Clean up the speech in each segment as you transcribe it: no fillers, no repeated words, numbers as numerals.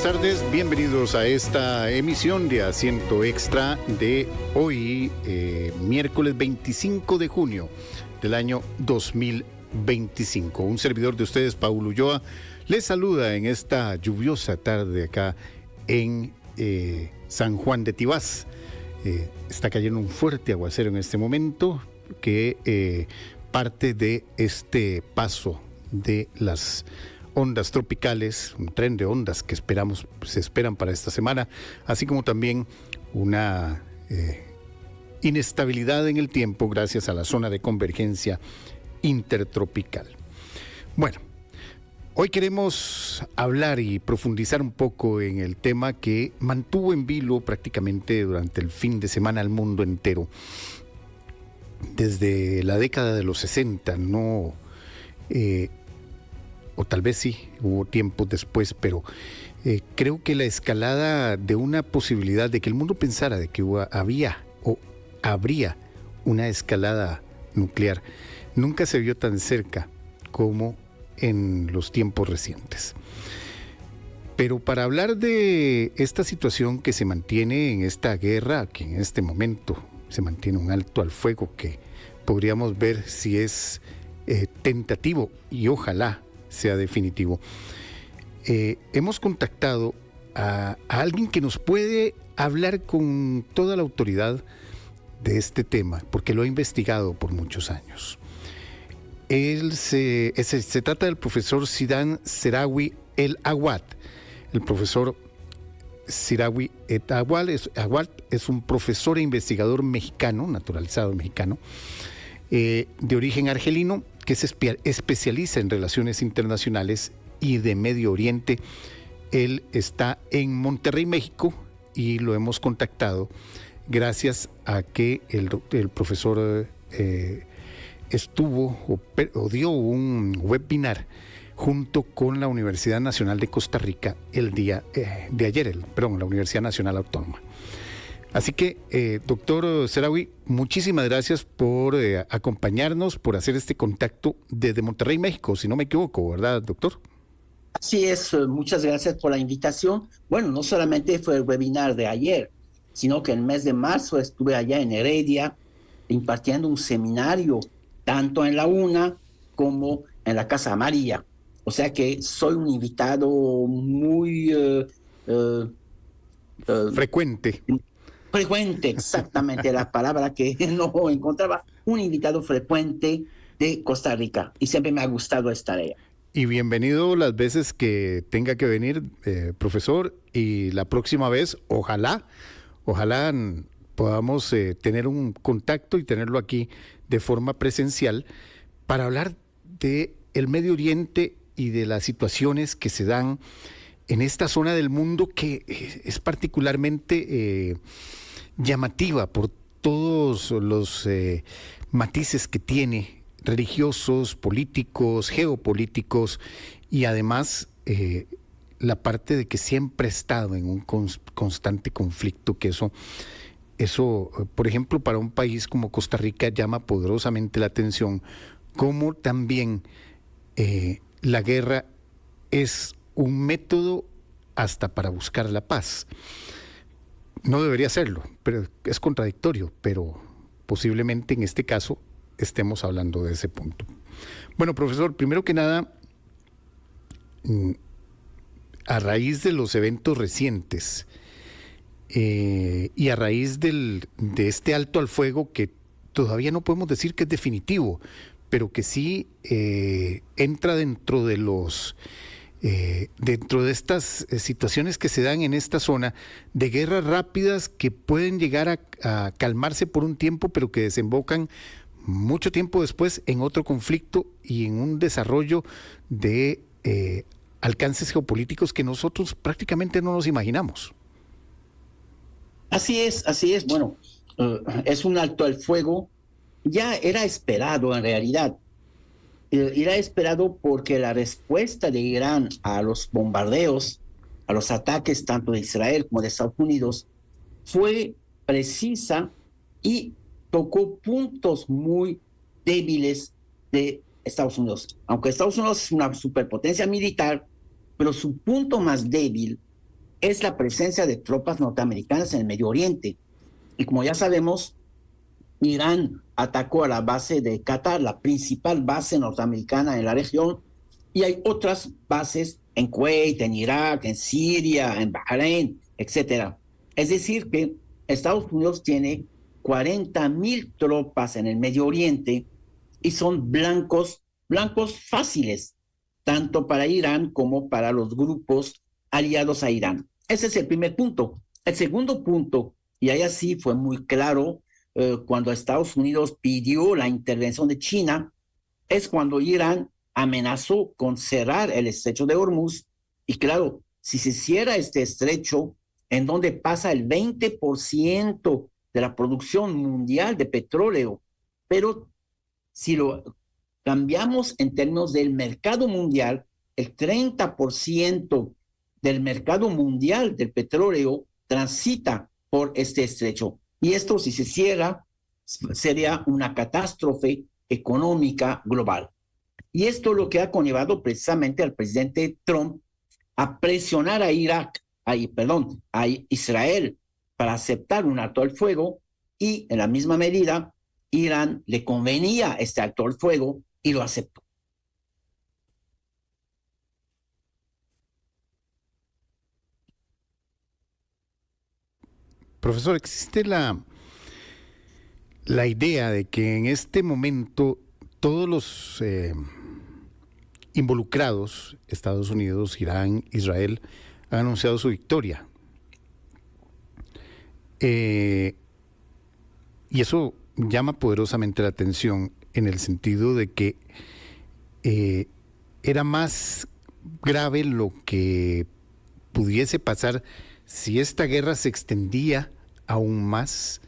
buenas tardes, bienvenidos a esta emisión de Asiento Extra de hoy, miércoles 25 de junio del año 2025. Un servidor de ustedes, Paulo Ulloa, les saluda en esta lluviosa tarde acá en San Juan de Tibás. Está cayendo un fuerte aguacero en este momento que parte de este paso de las ondas tropicales, un tren de ondas que se esperan para esta semana, así como también una inestabilidad en el tiempo gracias a la zona de convergencia intertropical. Bueno, hoy queremos hablar y profundizar un poco en el tema que mantuvo en vilo prácticamente durante el fin de semana al mundo entero. Desde la década de los 60, o tal vez sí, hubo tiempos después, pero creo que la escalada de una posibilidad de que el mundo pensara de que había o habría una escalada nuclear nunca se vio tan cerca como en los tiempos recientes. Pero para hablar de esta situación que se mantiene en esta guerra, que en este momento se mantiene un alto al fuego que podríamos ver si es tentativo y ojalá sea definitivo. Hemos contactado a alguien que nos puede hablar con toda la autoridad de este tema, porque lo ha investigado por muchos años. Se trata del profesor Sidan Seraoui El Awad. El profesor Seraoui El Awad es un profesor e investigador mexicano, naturalizado mexicano, de origen argelino, que se especializa en relaciones internacionales y de Medio Oriente. Él está en Monterrey, México, y lo hemos contactado gracias a que el profesor dio un webinar junto con la Universidad Nacional de Costa Rica el día de ayer, la Universidad Nacional Autónoma. Así que, doctor Seraoui, muchísimas gracias por acompañarnos, por hacer este contacto desde Monterrey, México, si no me equivoco, ¿verdad, doctor? Así es, muchas gracias por la invitación. Bueno, no solamente fue el webinar de ayer, sino que el mes de marzo estuve allá en Heredia impartiendo un seminario, tanto en la UNA como en la Casa Amarilla. O sea que soy un invitado muy... frecuente. Frecuente, exactamente la palabra que no encontraba, un invitado frecuente de Costa Rica, y siempre me ha gustado estar allá. Y bienvenido las veces que tenga que venir, profesor, y la próxima vez, ojalá podamos tener un contacto y tenerlo aquí de forma presencial para hablar de el Medio Oriente y de las situaciones que se dan en esta zona del mundo que es particularmente llamativa por todos los matices que tiene, religiosos, políticos, geopolíticos, y además la parte de que siempre ha estado en un constante conflicto, que eso, por ejemplo, para un país como Costa Rica llama poderosamente la atención, como también la guerra es un método hasta para buscar la paz. No debería serlo, pero es contradictorio, pero posiblemente en este caso estemos hablando de ese punto. Bueno, profesor, primero que nada, a raíz de los eventos recientes y a raíz de este alto al fuego que todavía no podemos decir que es definitivo, pero que sí entra dentro de estas situaciones que se dan en esta zona de guerras rápidas que pueden llegar a calmarse por un tiempo, pero que desembocan mucho tiempo después en otro conflicto y en un desarrollo de alcances geopolíticos que nosotros prácticamente no nos imaginamos. Así es. Bueno, es un alto al fuego. Ya era esperado en realidad. Era esperado porque la respuesta de Irán a los bombardeos, a los ataques tanto de Israel como de Estados Unidos, fue precisa y tocó puntos muy débiles de Estados Unidos. Aunque Estados Unidos es una superpotencia militar, pero su punto más débil es la presencia de tropas norteamericanas en el Medio Oriente. Y como ya sabemos, Irán atacó a la base de Qatar, la principal base norteamericana en la región, y hay otras bases en Kuwait, en Irak, en Siria, en Bahrein, etcétera. Es decir, que Estados Unidos tiene 40,000 tropas en el Medio Oriente y son blancos fáciles, tanto para Irán como para los grupos aliados a Irán. Ese es el primer punto. El segundo punto, y ahí así fue muy claro, cuando Estados Unidos pidió la intervención de China, es cuando Irán amenazó con cerrar el estrecho de Hormuz. Y claro, si se cierra este estrecho, en donde pasa el 20% de la producción mundial de petróleo, pero si lo cambiamos en términos del mercado mundial, el 30% del mercado mundial del petróleo transita por este estrecho. Y esto, si se cierra, sería una catástrofe económica global. Y esto es lo que ha conllevado precisamente al presidente Trump a presionar a a Israel para aceptar un alto al fuego, y en la misma medida Irán le convenía este alto al fuego y lo aceptó. Profesor, existe la idea de que en este momento todos los involucrados, Estados Unidos, Irán, Israel, han anunciado su victoria. Y eso llama poderosamente la atención en el sentido de que era más grave lo que pudiese pasar si esta guerra se extendía aún más.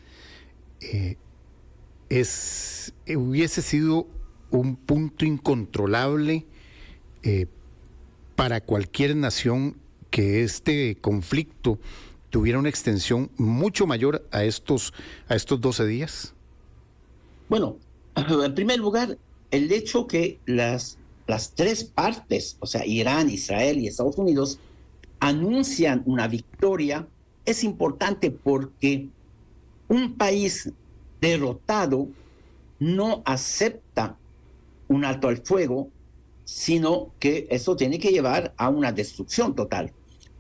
Hubiese sido un punto incontrolable para cualquier nación que este conflicto tuviera una extensión mucho mayor a estos 12 días. Bueno, en primer lugar, el hecho que las tres partes, o sea, Irán, Israel y Estados Unidos, anuncian una victoria es importante, porque un país derrotado no acepta un alto al fuego, sino que eso tiene que llevar a una destrucción total.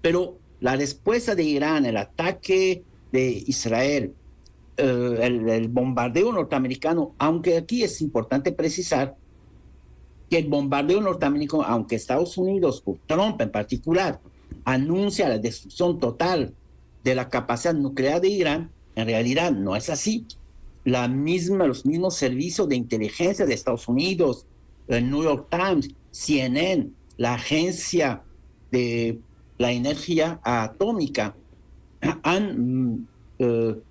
Pero la respuesta de Irán, el ataque de Israel, el bombardeo norteamericano, aunque aquí es importante precisar que el bombardeo norteamericano, aunque Estados Unidos, por Trump en particular, anuncia la destrucción total de la capacidad nuclear de Irán, en realidad no es así. Los mismos servicios de inteligencia de Estados Unidos, el New York Times, CNN, la Agencia de la Energía Atómica, han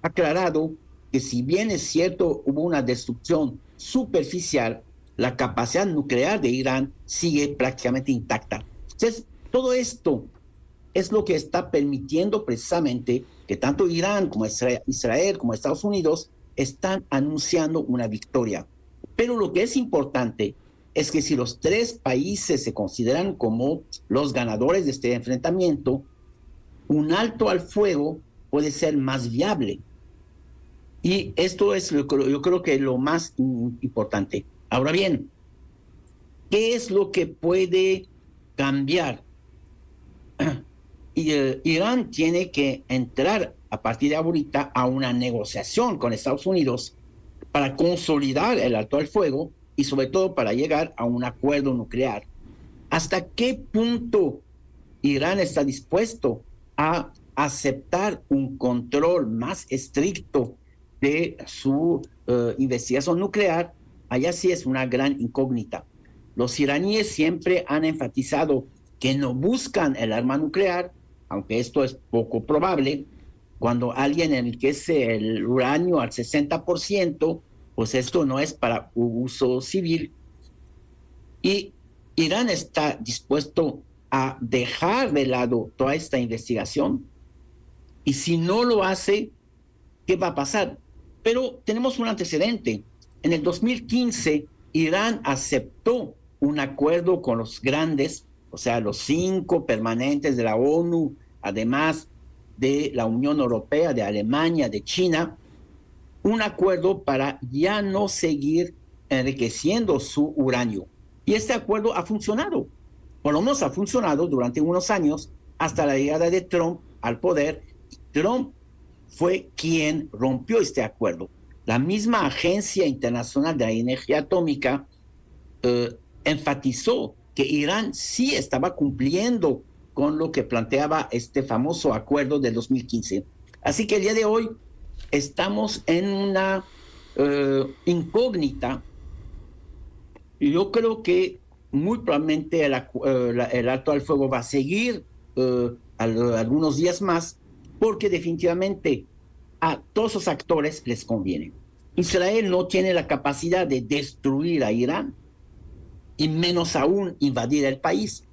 aclarado que, si bien es cierto hubo una destrucción superficial, la capacidad nuclear de Irán sigue prácticamente intacta. Entonces, todo esto es lo que está permitiendo precisamente que tanto Irán como Israel como Estados Unidos están anunciando una victoria. Pero lo que es importante es que si los tres países se consideran como los ganadores de este enfrentamiento, un alto al fuego puede ser más viable. Y esto es, yo creo que lo más importante. Ahora bien, ¿qué es lo que puede cambiar? Irán tiene que entrar a partir de ahorita a una negociación con Estados Unidos para consolidar el alto al fuego y sobre todo para llegar a un acuerdo nuclear. ¿Hasta qué punto Irán está dispuesto a aceptar un control más estricto de su investigación nuclear? Allá sí es una gran incógnita. Los iraníes siempre han enfatizado que no buscan el arma nuclear, aunque esto es poco probable. Cuando alguien enriquece el uranio al 60%, pues esto no es para uso civil. Y Irán está dispuesto a dejar de lado toda esta investigación, y si no lo hace, ¿qué va a pasar? Pero tenemos un antecedente. En el 2015, Irán aceptó un acuerdo con los grandes, o sea, los 5 permanentes de la ONU, además de la Unión Europea, de Alemania, de China, un acuerdo para ya no seguir enriqueciendo su uranio. Y este acuerdo ha funcionado, por lo menos ha funcionado durante unos años hasta la llegada de Trump al poder. Trump fue quien rompió este acuerdo. La misma Agencia Internacional de la Energía Atómica enfatizó que Irán sí estaba cumpliendo con lo que planteaba este famoso acuerdo de 2015. Así que el día de hoy estamos en una incógnita. Yo creo que muy probablemente el alto al fuego va a seguir algunos días más, porque definitivamente a todos los actores les conviene. Israel no tiene la capacidad de destruir a Irán y menos aún invadir el país.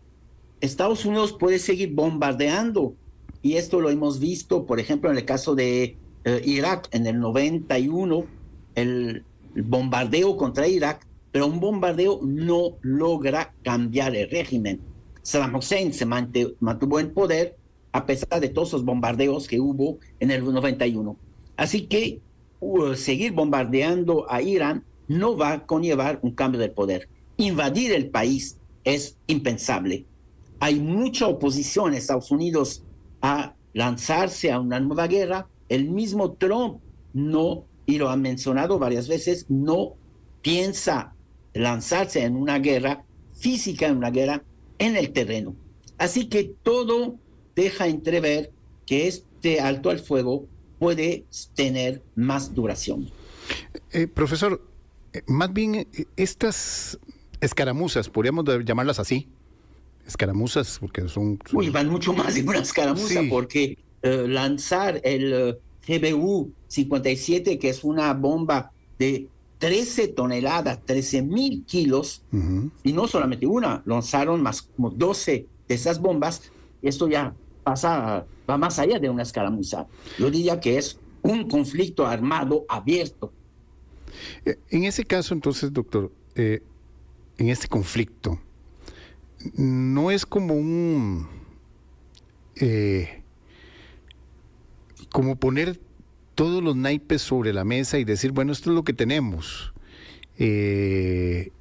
Estados Unidos puede seguir bombardeando, y esto lo hemos visto, por ejemplo, en el caso de Irak en el 91, el bombardeo contra Irak, pero un bombardeo no logra cambiar el régimen. Saddam Hussein se mantuvo en poder a pesar de todos los bombardeos que hubo en el 91. Así que seguir bombardeando a Irán no va a conllevar un cambio de poder. Invadir el país es impensable. Hay mucha oposición en Estados Unidos a lanzarse a una nueva guerra. El mismo Trump no, y lo ha mencionado varias veces, no piensa lanzarse en una guerra física, en una guerra en el terreno. Así que todo deja entrever que este alto al fuego puede tener más duración. Profesor, más bien estas escaramuzas, podríamos llamarlas así, escaramuzas, porque son... Uy, van mucho más de una escaramuza, sí. Porque lanzar el GBU-57, que es una bomba de 13 toneladas, 13,000 kilos, y no solamente una, lanzaron más como 12 de esas bombas, y esto ya va más allá de una escaramuza. Yo diría que es un conflicto armado abierto. En ese caso, entonces, doctor, en este conflicto, no es como como poner todos los naipes sobre la mesa y decir, bueno, esto es lo que tenemos. Y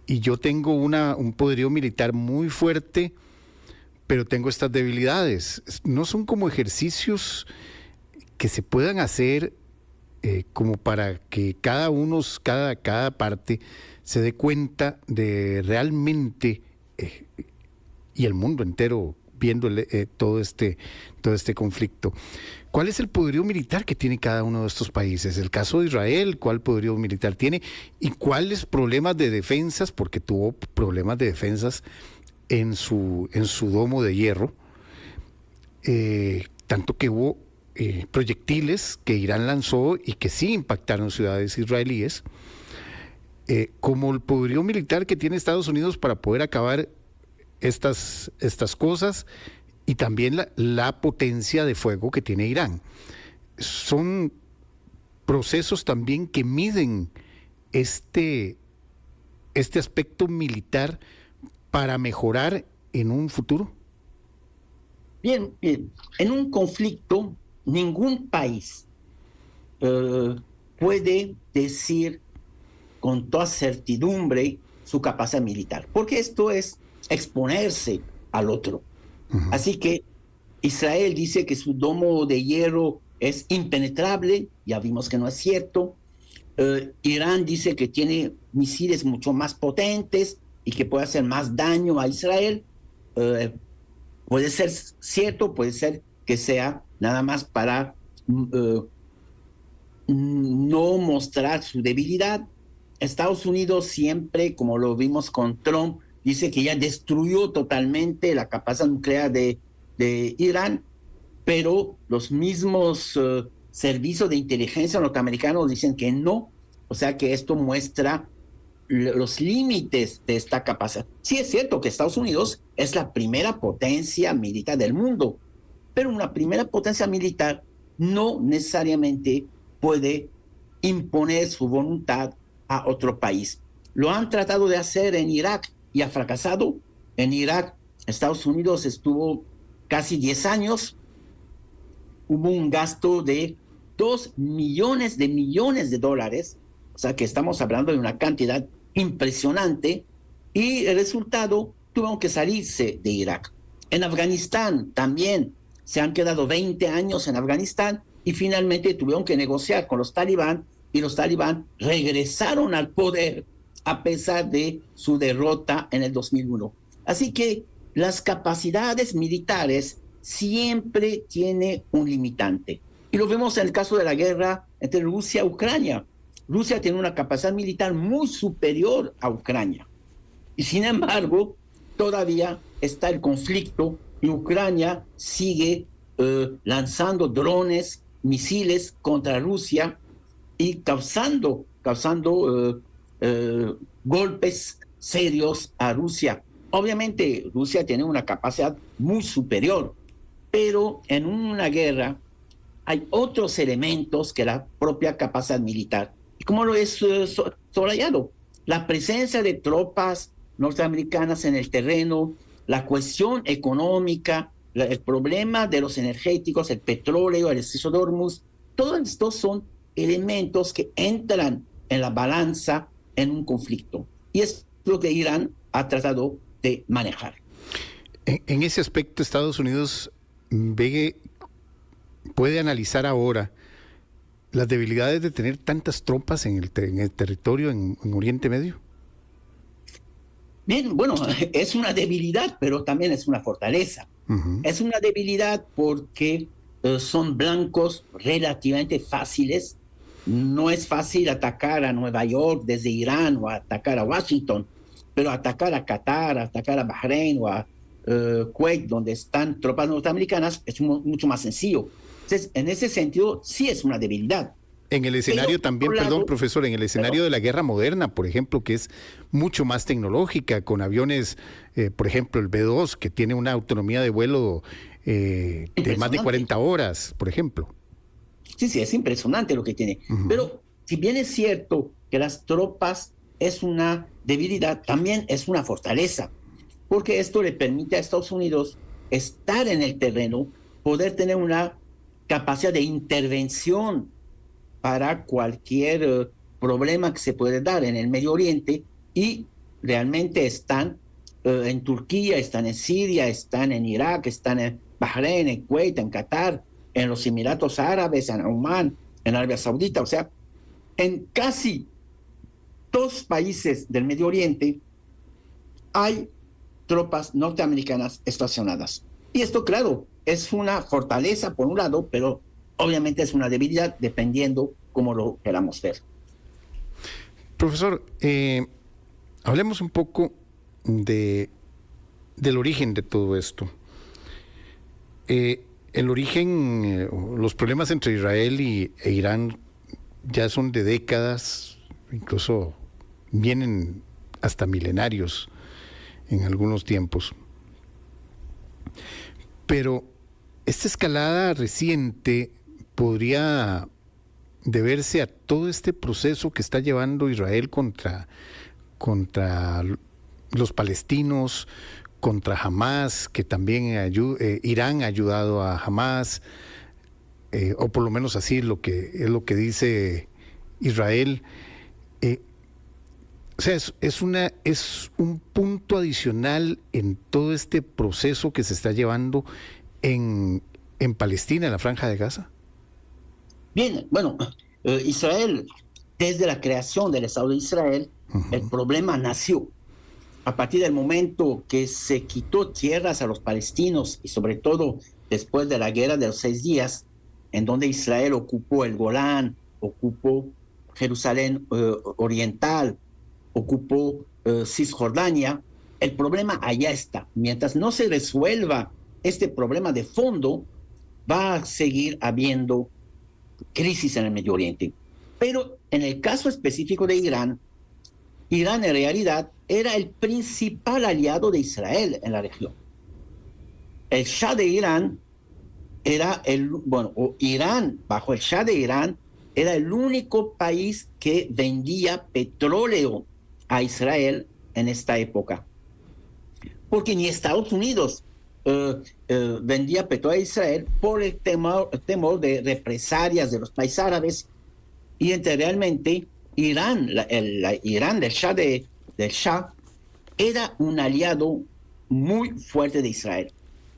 yo tengo un poderío militar muy fuerte, pero tengo estas debilidades. No son como ejercicios que se puedan hacer como para que cada parte se dé cuenta de realmente, y el mundo entero viendo todo este conflicto. ¿Cuál es el poderío militar que tiene cada uno de estos países? El caso de Israel, ¿cuál poderío militar tiene? ¿Y cuáles problemas de defensas? Porque tuvo problemas de defensas en su domo de hierro. Tanto que hubo proyectiles que Irán lanzó y que sí impactaron ciudades israelíes. Como el poderío militar que tiene Estados Unidos para poder acabar estas cosas, y también la potencia de fuego que tiene Irán. Son procesos también que miden este aspecto militar para mejorar en un futuro. Bien, en un conflicto, ningún país puede decir con toda certidumbre su capacidad militar, porque esto es exponerse al otro. Así que Israel dice que su domo de hierro es impenetrable, ya vimos que no es cierto. Irán dice que tiene misiles mucho más potentes y que puede hacer más daño a Israel. Puede ser cierto, puede ser que sea nada más para no mostrar su debilidad. Estados Unidos siempre, como lo vimos con Trump, dice que ya destruyó totalmente la capacidad nuclear de Irán, pero los mismos servicios de inteligencia norteamericanos dicen que no, o sea que esto muestra los límites de esta capacidad. Sí es cierto que Estados Unidos es la primera potencia militar del mundo, pero una primera potencia militar no necesariamente puede imponer su voluntad a otro país. Lo han tratado de hacer en Irak y ha fracasado. En Irak, Estados Unidos estuvo casi 10 años hubo un gasto de 2 millones de dólares, o sea que estamos hablando de una cantidad impresionante, y el resultado, tuvieron que salirse de Irak. En Afganistán también se han quedado 20 años en Afganistán y finalmente tuvieron que negociar con los talibán, y los talibán regresaron al poder a pesar de su derrota en el 2001. Así que las capacidades militares siempre tienen un limitante. Y lo vemos en el caso de la guerra entre Rusia y Ucrania. Rusia tiene una capacidad militar muy superior a Ucrania. Y sin embargo, todavía está el conflicto y Ucrania sigue lanzando drones, misiles contra Rusia y causando golpes serios a Rusia. Obviamente, Rusia tiene una capacidad muy superior, pero en una guerra hay otros elementos que la propia capacidad militar. Y como lo es subrayado, la presencia de tropas norteamericanas en el terreno, la cuestión económica, el problema de los energéticos, el petróleo, el estrecho de Hormuz, todos estos son elementos que entran en la balanza en un conflicto. Y es lo que Irán ha tratado de manejar. En ese aspecto, Estados Unidos puede analizar ahora las debilidades de tener tantas tropas en el territorio en Oriente Medio. Bien, bueno, es una debilidad, pero también es una fortaleza. Es una debilidad porque son blancos relativamente fáciles. No es fácil atacar a Nueva York desde Irán o atacar a Washington, pero atacar a Qatar, atacar a Bahrein o a Kuwait, donde están tropas norteamericanas, es mucho más sencillo. Entonces, en ese sentido, sí es una debilidad. En el escenario también, perdón, profesor, en el escenario de la guerra moderna, por ejemplo, que es mucho más tecnológica, con aviones, por ejemplo, el B-2, que tiene una autonomía de vuelo de más de 40 horas, por ejemplo. Sí, es impresionante lo que tiene. Pero si bien es cierto que las tropas es una debilidad, también es una fortaleza, porque esto le permite a Estados Unidos estar en el terreno, poder tener una capacidad de intervención para cualquier problema que se puede dar en el Medio Oriente, y realmente están en Turquía, están en Siria, están en Irak, están en Bahrein, en Kuwait, en Qatar, en los Emiratos Árabes, en Omán, en Arabia Saudita, o sea, en casi todos los países del Medio Oriente hay tropas norteamericanas estacionadas. Y esto, claro, es una fortaleza por un lado, pero obviamente es una debilidad dependiendo cómo lo queramos ver. Profesor, hablemos un poco del origen de todo esto. El origen, los problemas entre Israel e Irán ya son de décadas, incluso vienen hasta milenarios en algunos tiempos. Pero esta escalada reciente podría deberse a todo este proceso que está llevando Israel contra los palestinos, contra Hamas, que también Irán ha ayudado a Hamas, o por lo menos así es lo que dice Israel. O sea, es un punto adicional en todo este proceso que se está llevando en Palestina, en la Franja de Gaza. Bien, bueno, Israel, desde la creación del Estado de Israel, el problema nació a partir del momento que se quitó tierras a los palestinos, y sobre todo después de la guerra de los 6 días, en donde Israel ocupó el Golán, ocupó Jerusalén Oriental, ocupó Cisjordania. El problema allá está. Mientras no se resuelva este problema de fondo, va a seguir habiendo crisis en el Medio Oriente. Pero en el caso específico de Irán, Irán en realidad era el principal aliado de Israel en la región. El Shah de Irán Irán, bajo el Shah de Irán, era el único país que vendía petróleo a Israel en esta época. Porque ni Estados Unidos vendía petróleo a Israel por el temor de represalias de los países árabes. Y realmente Irán, Irán del Shah era un aliado muy fuerte de Israel.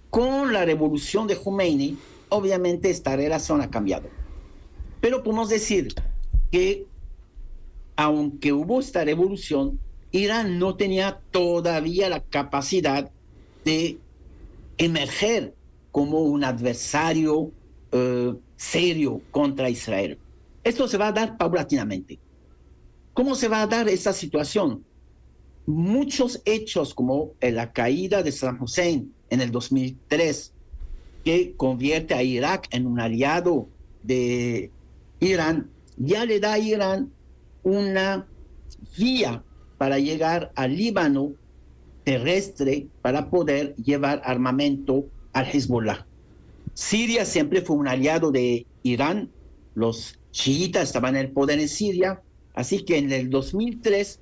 Con la revolución de Khomeini, obviamente esta relación ha cambiado. Pero podemos decir que aunque hubo esta revolución, Irán no tenía todavía la capacidad de emerger como un adversario serio contra Israel. Esto se va a dar paulatinamente. ¿Cómo se va a dar esta situación? Muchos hechos como la caída de Saddam Hussein en el 2003, que convierte a Irak en un aliado de Irán, ya le da a Irán una vía para llegar al Líbano terrestre para poder llevar armamento al Hezbollah. Siria siempre fue un aliado de Irán, los chiitas estaban en el poder en Siria, así que en el 2003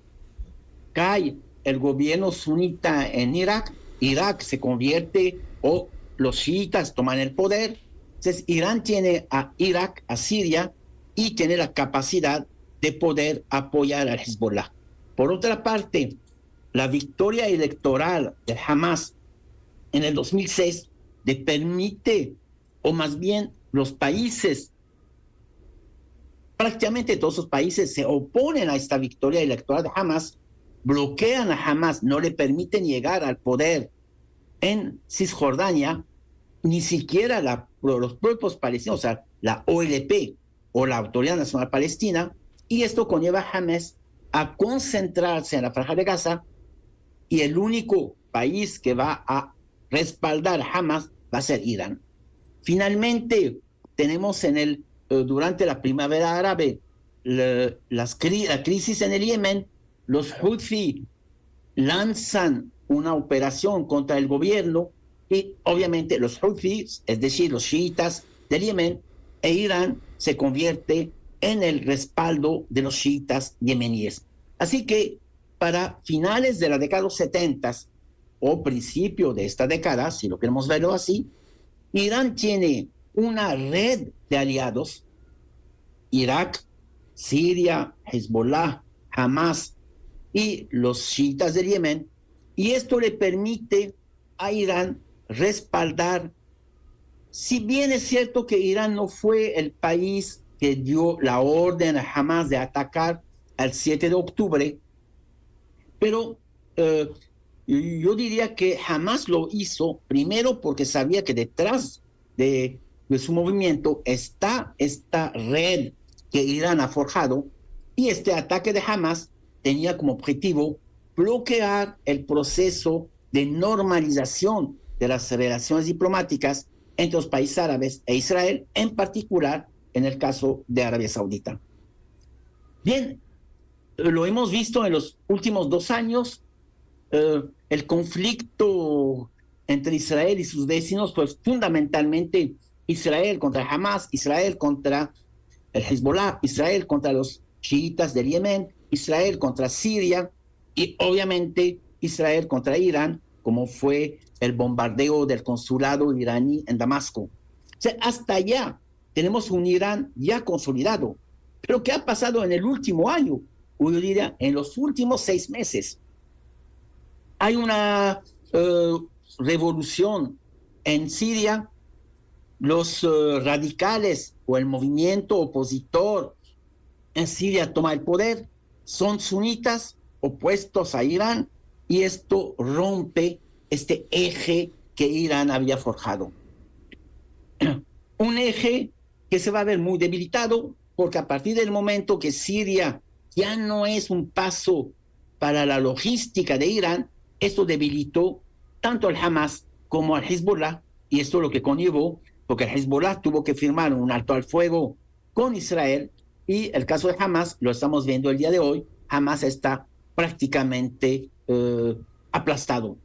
cae el gobierno sunita en Irak, Irak se convierte, o los chiitas toman el poder, entonces Irán tiene a Irak, a Siria, y tiene la capacidad de poder apoyar al Hezbollah. Por otra parte, la victoria electoral de Hamas en el 2006 le permite, o más bien los países, prácticamente todos los países se oponen a esta victoria electoral de Hamas, bloquean a Hamas, no le permiten llegar al poder en Cisjordania, ni siquiera los propios palestinos, o sea, la OLP o la Autoridad Nacional Palestina, y esto conlleva a Hamas a concentrarse en la Franja de Gaza, y el único país que va a respaldar a Hamas va a ser Irán. Finalmente, tenemos durante la primavera árabe la crisis en el Yemen. Los Houthi lanzan una operación contra el gobierno y obviamente los Houthi, es decir, los chiitas del Yemen, e Irán se convierte en el respaldo de los chiitas yemeníes. Así que para finales de la década de los 70 o principio de esta década, si lo queremos verlo así, Irán tiene una red de aliados: Irak, Siria, Hezbollah, Hamas y los chiitas del Yemen, y esto le permite a Irán respaldar, si bien es cierto que Irán no fue el país que dio la orden a Hamas de atacar el 7 de octubre, pero yo diría que Hamas lo hizo primero porque sabía que detrás de su movimiento está esta red que Irán ha forjado, y este ataque de Hamas tenía como objetivo bloquear el proceso de normalización de las relaciones diplomáticas entre los países árabes e Israel, en particular en el caso de Arabia Saudita. Bien, lo hemos visto en los últimos 2 años, el conflicto entre Israel y sus vecinos, pues fundamentalmente Israel contra Hamas, Israel contra el Hezbollah, Israel contra los chiitas del Yemen, Israel contra Siria y obviamente Israel contra Irán, como fue el bombardeo del consulado iraní en Damasco. O sea, hasta allá tenemos un Irán ya consolidado. Pero ¿qué ha pasado en el último año? O yo diría, en los últimos 6 meses. Hay una revolución en Siria. Los radicales o el movimiento opositor en Siria toma el poder, son sunitas opuestos a Irán, y esto rompe este eje que Irán había forjado. Un eje que se va a ver muy debilitado, porque a partir del momento que Siria ya no es un paso para la logística de Irán, esto debilitó tanto al Hamas como al Hezbollah, y esto es lo que conllevó, porque el Hezbollah tuvo que firmar un alto al fuego con Israel, y el caso de Hamas lo estamos viendo el día de hoy. Hamas está prácticamente aplastado.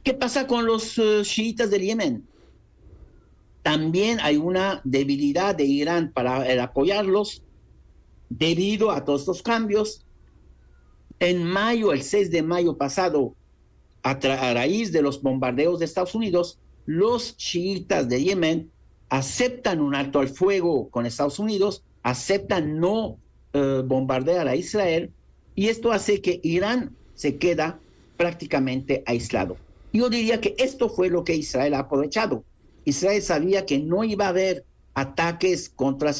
¿Qué pasa con los chiitas del Yemen? También hay una debilidad de Irán para apoyarlos debido a todos estos cambios. En mayo, el 6 de mayo pasado, a raíz de los bombardeos de Estados Unidos, los chiitas de Yemen aceptan un alto al fuego con Estados Unidos, aceptan no bombardear a Israel, y esto hace que Irán se queda prácticamente aislado. Yo diría que esto fue lo que Israel ha aprovechado. Israel sabía que no iba a haber ataques contra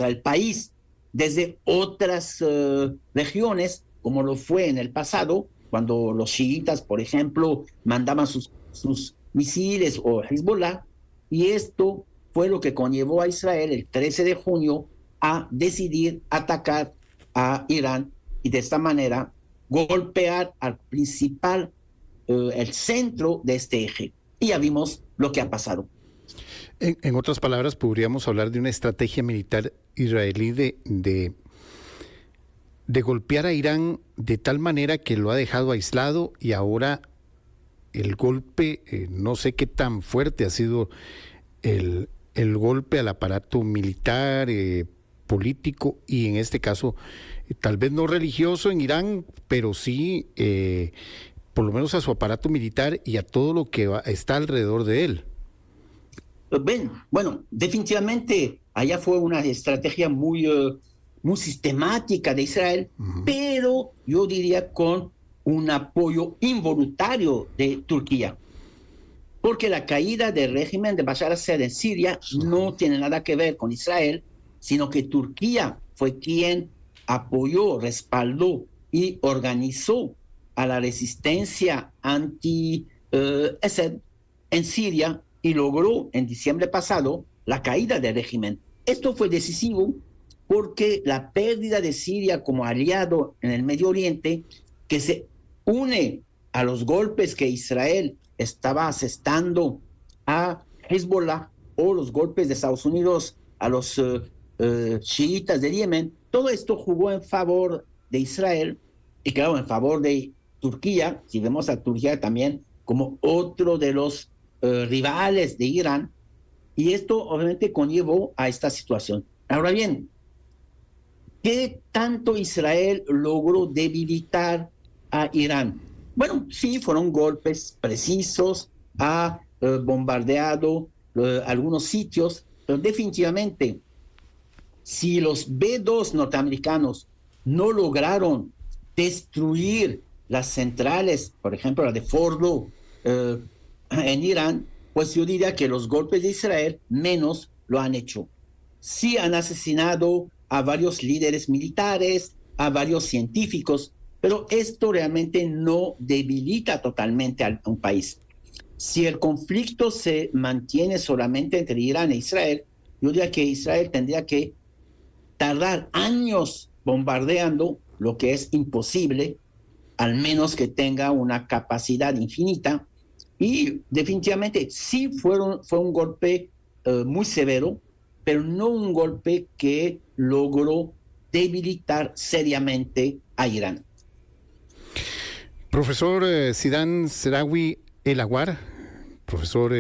el país desde otras regiones, como lo fue en el pasado, cuando los chiitas, por ejemplo, mandaban sus misiles o Hezbollah, y esto fue lo que conllevó a Israel el 13 de junio a decidir atacar a Irán y de esta manera golpear al principal, el centro de este eje. Y ya vimos lo que ha pasado. En otras palabras, podríamos hablar de una estrategia militar israelí de golpear a Irán de tal manera que lo ha dejado aislado, y ahora el golpe, no sé qué tan fuerte ha sido el golpe al aparato militar, político, y en este caso tal vez no religioso en Irán, pero sí por lo menos a su aparato militar y a todo lo que está alrededor de él. Bueno, definitivamente allá fue una estrategia muy sistemática de Israel, pero yo diría con un apoyo involuntario de Turquía. Porque la caída del régimen de Bashar al-Assad en Siria no tiene nada que ver con Israel, sino que Turquía fue quien apoyó, respaldó y organizó a la resistencia anti-Assad en Siria y logró en diciembre pasado la caída del régimen. Esto fue decisivo porque la pérdida de Siria como aliado en el Medio Oriente, que se une a los golpes que Israel estaba asestando a Hezbollah, o los golpes de Estados Unidos a los chiitas de Yemen, todo esto jugó en favor de Israel y claro, en favor de Turquía, si vemos a Turquía también como otro de los rivales de Irán, y esto obviamente conllevó a esta situación. Ahora bien, ¿qué tanto Israel logró debilitar a Irán? Bueno, sí, fueron golpes precisos, ha bombardeado algunos sitios, pero definitivamente, si los B-2 norteamericanos no lograron destruir las centrales, por ejemplo, la de Fordo en Irán, pues yo diría que los golpes de Israel menos lo han hecho. Sí han asesinado a varios líderes militares, a varios científicos, pero esto realmente no debilita totalmente a un país. Si el conflicto se mantiene solamente entre Irán e Israel, yo diría que Israel tendría que tardar años bombardeando, lo que es imposible, al menos que tenga una capacidad infinita. Y definitivamente sí fue un golpe muy severo, pero no un golpe que logró debilitar seriamente a Irán. Profesor Zidan Seraoui El Aguar, profesor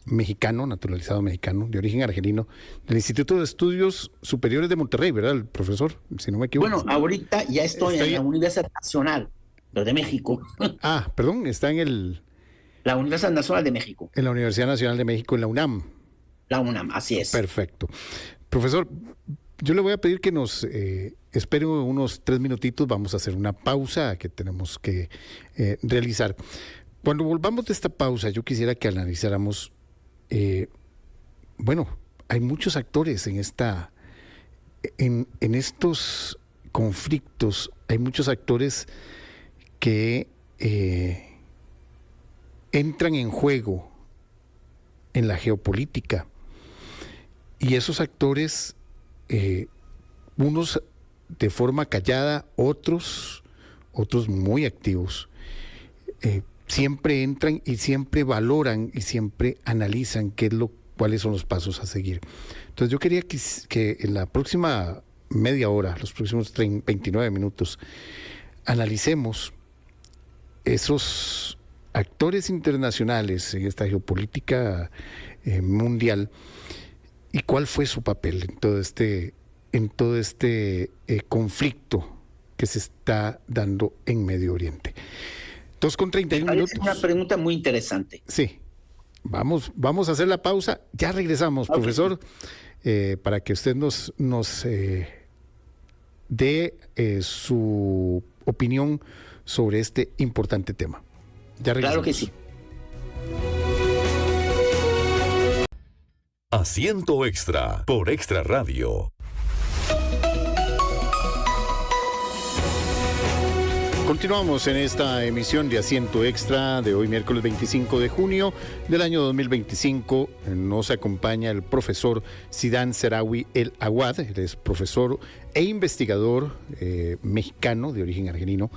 mexicano, naturalizado mexicano, de origen argelino, del Instituto de Estudios Superiores de Monterrey, ¿verdad, el profesor? Si no me equivoco. Bueno, ahorita ya estoy en la Universidad Nacional de México. Ah, perdón, está en la Universidad Nacional de México. En la Universidad Nacional de México, en la UNAM. La UNAM, así es. Perfecto. Profesor, yo le voy a pedir que nos espere unos 3 minutitos, vamos a hacer una pausa que tenemos que realizar. Cuando volvamos de esta pausa, yo quisiera que analizáramos, hay muchos actores en estos conflictos, hay muchos actores que entran en juego en la geopolítica, y esos actores, unos de forma callada, otros muy activos, siempre entran y siempre valoran y siempre analizan cuáles son los pasos a seguir. Entonces yo quería que en la próxima media hora, los próximos 29 minutos, analicemos esos actores internacionales en esta geopolítica mundial y cuál fue su papel en todo este conflicto que se está dando en Medio Oriente. 2:31 minutos. Es una pregunta muy interesante. Sí, vamos a hacer la pausa. Ya regresamos, okay, profesor, para que usted nos dé su opinión sobre este importante tema. Ya regresamos. Claro que sí. Asiento Extra por Extra Radio. Continuamos en esta emisión de Asiento Extra de hoy, miércoles 25 de junio del año 2025. Nos acompaña el profesor Zidane Seraoui El Aouad. Él es profesor e investigador mexicano de origen argelino,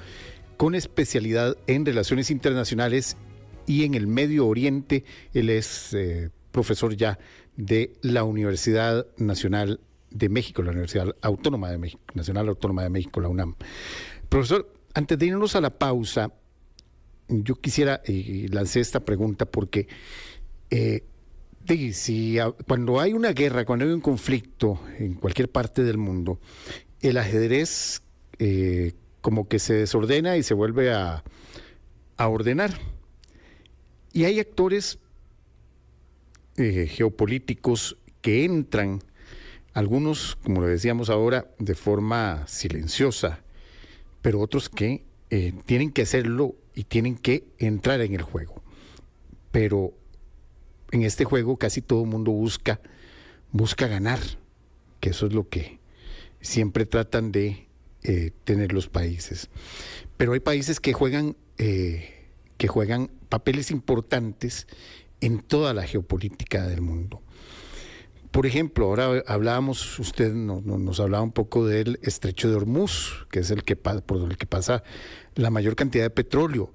con especialidad en relaciones internacionales y en el Medio Oriente. Él es profesor ya de la Universidad Nacional de México, la Universidad Autónoma de México, Nacional Autónoma de México, la UNAM. Profesor, antes de irnos a la pausa, yo quisiera, lancé esta pregunta porque cuando hay una guerra, cuando hay un conflicto en cualquier parte del mundo, el ajedrez como que se desordena y se vuelve a ordenar. Y hay actores geopolíticos que entran, algunos, como lo decíamos ahora, de forma silenciosa, pero otros que tienen que hacerlo y tienen que entrar en el juego. Pero en este juego casi todo el mundo busca ganar, que eso es lo que siempre tratan de tener los países. Pero hay países que juegan papeles importantes en toda la geopolítica del mundo. Por ejemplo, ahora hablábamos, usted nos hablaba un poco del Estrecho de Hormuz, que es por el que pasa la mayor cantidad de petróleo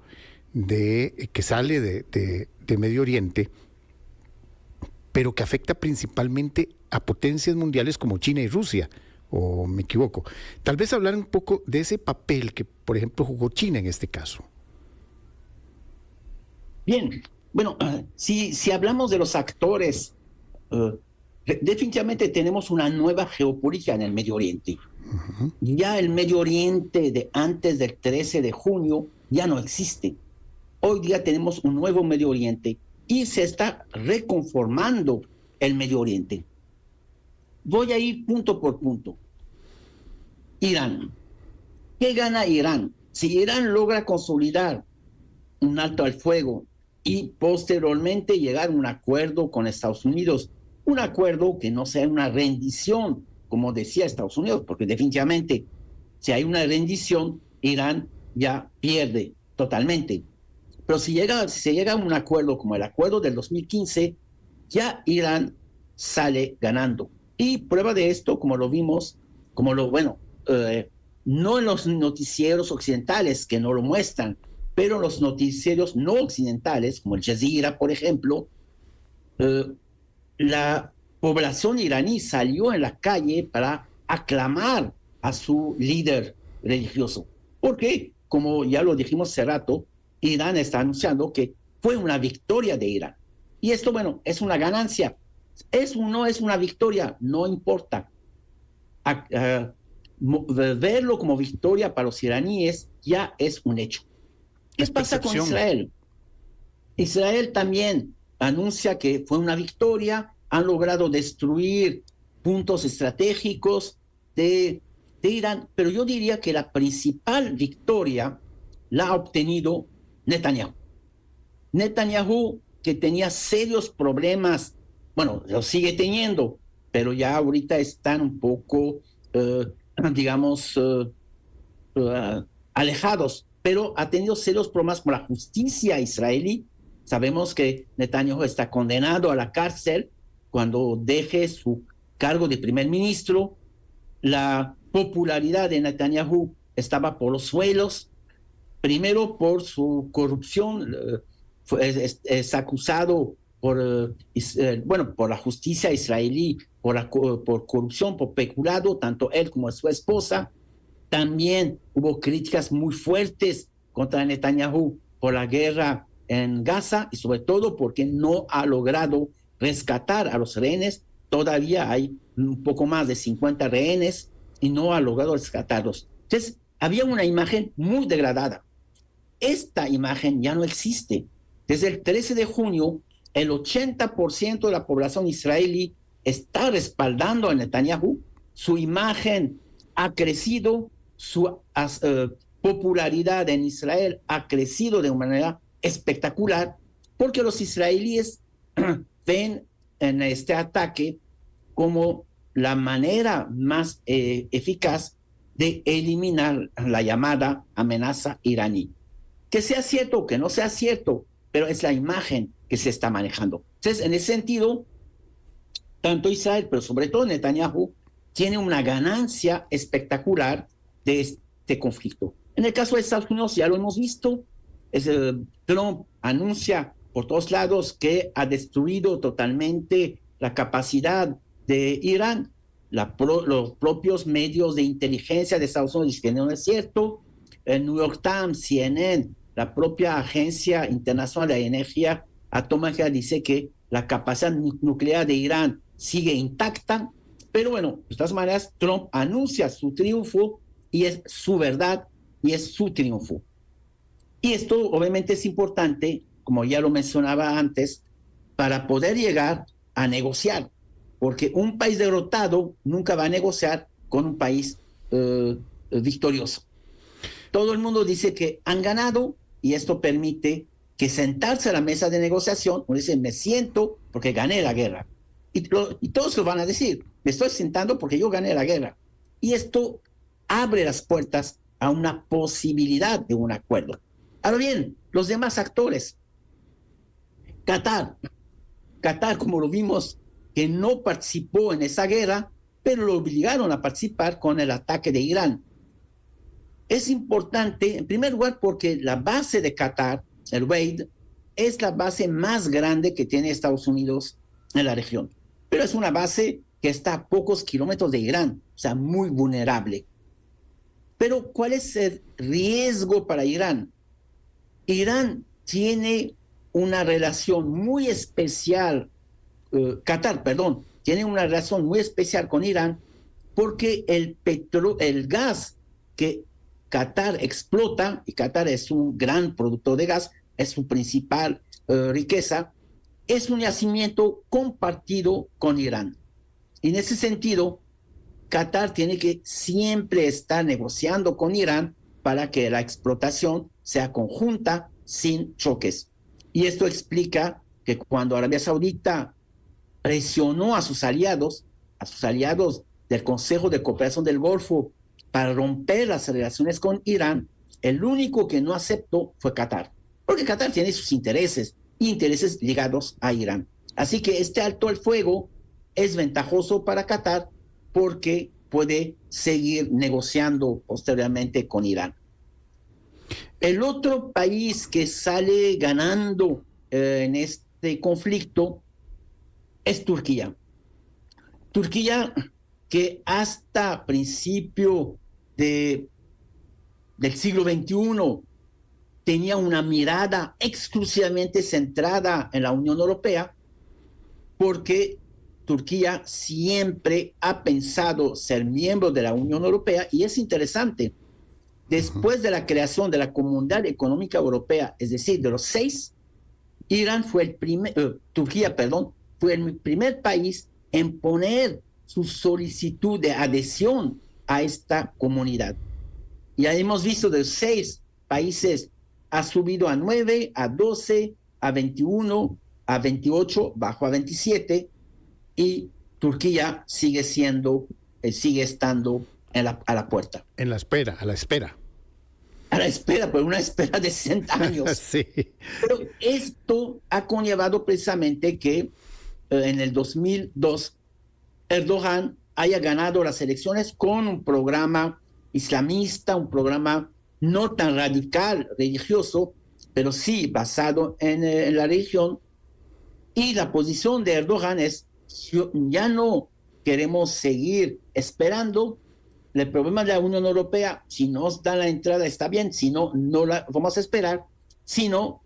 que sale de Medio Oriente, pero que afecta principalmente a potencias mundiales como China y Rusia, ¿o me equivoco? Tal vez hablar un poco de ese papel que, por ejemplo, jugó China en este caso. Bien, bueno, si hablamos de los actores, definitivamente tenemos una nueva geopolítica en el Medio Oriente. Uh-huh. Ya el Medio Oriente de antes del 13 de junio ya no existe. Hoy día tenemos un nuevo Medio Oriente y se está reconformando el Medio Oriente. Voy a ir punto por punto. Irán. ¿Qué gana Irán? Si Irán logra consolidar un alto al fuego y posteriormente llegar a un acuerdo con Estados Unidos, un acuerdo que no sea una rendición, como decía Estados Unidos, porque definitivamente si hay una rendición, Irán ya pierde totalmente. Pero si se llega a un acuerdo como el acuerdo del 2015, ya Irán sale ganando. Y prueba de esto, como lo vimos, no en los noticieros occidentales que no lo muestran, pero los noticieros no occidentales, como el Jazeera, por ejemplo, la población iraní salió en la calle para aclamar a su líder religioso. Porque, como ya lo dijimos hace rato, Irán está anunciando que fue una victoria de Irán. Y esto, bueno, es una ganancia. No es una victoria, no importa. Verlo como victoria para los iraníes ya es un hecho. ¿Qué pasa con Israel? Israel también anuncia que fue una victoria, han logrado destruir puntos estratégicos de Irán, pero yo diría que la principal victoria la ha obtenido Netanyahu. Netanyahu, que tenía serios problemas, bueno, lo sigue teniendo, pero ya ahorita están un poco, alejados, pero ha tenido serios problemas con la justicia israelí. Sabemos que Netanyahu está condenado a la cárcel cuando deje su cargo de primer ministro. La popularidad de Netanyahu estaba por los suelos, primero por su corrupción, es acusado por la justicia israelí, por corrupción, por peculado, tanto él como su esposa. También hubo críticas muy fuertes contra Netanyahu por la guerra en Gaza y sobre todo porque no ha logrado rescatar a los rehenes. Todavía hay un poco más de 50 rehenes y no ha logrado rescatarlos. Entonces, había una imagen muy degradada. Esta imagen ya no existe. Desde el 13 de junio, el 80% de la población israelí está respaldando a Netanyahu. Su imagen ha crecido, su popularidad en Israel ha crecido de una manera espectacular, porque los israelíes ven en este ataque como la manera más eficaz de eliminar la llamada amenaza iraní. Que sea cierto o que no sea cierto, pero es la imagen que se está manejando. Entonces, en ese sentido, tanto Israel, pero sobre todo Netanyahu, tiene una ganancia espectacular de este conflicto. En el caso de Estados Unidos, ya lo hemos visto, Trump anuncia por todos lados que ha destruido totalmente la capacidad de Irán. Los propios medios de inteligencia de Estados Unidos dicen que no es cierto. El New York Times, CNN, la propia Agencia Internacional de Energía Atómica dice que la capacidad nuclear de Irán sigue intacta, pero bueno, de todas maneras, Trump anuncia su triunfo y es su verdad y es su triunfo. Y esto obviamente es importante, como ya lo mencionaba antes, para poder llegar a negociar, porque un país derrotado nunca va a negociar con un país victorioso. Todo el mundo dice que han ganado y esto permite que sentarse a la mesa de negociación, uno dice, me siento porque gané la guerra. Y todos lo van a decir, me estoy sentando porque yo gané la guerra. Y esto abre las puertas a una posibilidad de un acuerdo. Ahora bien, los demás actores, Qatar, como lo vimos, que no participó en esa guerra, pero lo obligaron a participar con el ataque de Irán. Es importante, en primer lugar, porque la base de Qatar, el Wade, es la base más grande que tiene Estados Unidos en la región. Pero es una base que está a pocos kilómetros de Irán, o sea, muy vulnerable. Pero, ¿cuál es el riesgo para Irán? Irán tiene una relación muy especial, Qatar, perdón, tiene una relación muy especial con Irán porque el gas que Qatar explota, y Qatar es un gran productor de gas, es su principal riqueza, es un yacimiento compartido con Irán. Y en ese sentido, Qatar tiene que siempre estar negociando con Irán para que la explotación sea conjunta, sin choques. Y esto explica que cuando Arabia Saudita presionó a sus aliados del Consejo de Cooperación del Golfo, para romper las relaciones con Irán, el único que no aceptó fue Qatar, porque Qatar tiene sus intereses ligados a Irán. Así que este alto al fuego es ventajoso para Qatar porque puede seguir negociando posteriormente con Irán. El otro país que sale ganando en este conflicto es Turquía. Turquía, que hasta principio del siglo XXI tenía una mirada exclusivamente centrada en la Unión Europea, porque Turquía siempre ha pensado ser miembro de la Unión Europea, y es interesante, después de la creación de la Comunidad Económica Europea, es decir, de los 6, Turquía fue el primer país en poner su solicitud de adhesión a esta comunidad. Ya hemos visto de 6 países, ha subido a 9, a 12, a 21, a 28, bajó a 27, y Turquía sigue estando a la puerta. A la espera. A la espera, pero una espera de 60 años. Sí. Pero esto ha conllevado precisamente que en el 2002 Erdogan haya ganado las elecciones con un programa islamista, un programa no tan radical, religioso, pero sí basado en la religión. Y la posición de Erdogan es, ya no queremos seguir esperando. El problema de la Unión Europea, si nos dan la entrada está bien, si no, no la vamos a esperar. Sino